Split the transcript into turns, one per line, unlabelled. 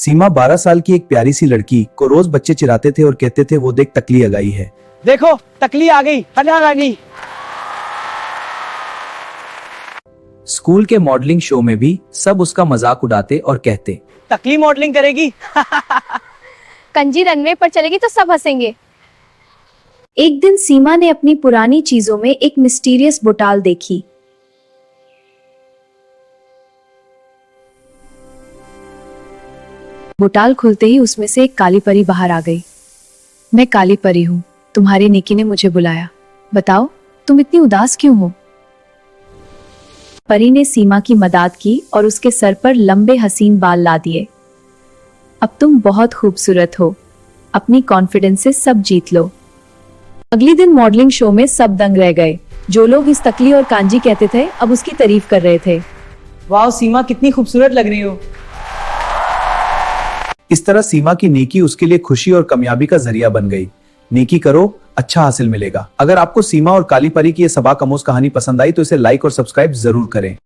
सीमा 12 साल की एक प्यारी सी लड़की को रोज बच्चे चिढ़ाते थे और कहते थे वो देख टकली आ गई है।
देखो टकली आ गई, फटाक आ गई।
स्कूल के मॉडलिंग शो में भी सब उसका मजाक उड़ाते और कहते
टकली मॉडलिंग करेगी।
कंजी रनवे पर चलेगी तो सब हंसेंगे। एक दिन सीमा ने अपनी पुरानी चीजों में एक मिस्टीरियस बोतल देखी। बोतल खुलते ही उसमें से एक काली परी बाहर आ गई। मैं काली परी हूँ, तुम्हारी नेकी ने मुझे बुलाया। बताओ तुम इतनी उदास क्यों हो? परी ने सीमा की मदद की और उसके सर पर लंबे हसीन बाल ला दिए। अब तुम बहुत खूबसूरत हो, अपनी कॉन्फिडेंस से सब जीत लो। अगले दिन मॉडलिंग शो में सब दंग रह गए। जो लोग इस टकली और कांजी कहते थे अब उसकी तारीफ कर रहे थे।
वाह सीमा कितनी खूबसूरत लग रही हो।
इस तरह सीमा की नेकी उसके लिए खुशी और कामयाबी का जरिया बन गई। नेकी करो, अच्छा हासिल मिलेगा। अगर आपको सीमा और काली परी की ये सबक आमोज कहानी पसंद आई तो इसे लाइक और सब्सक्राइब जरूर करें।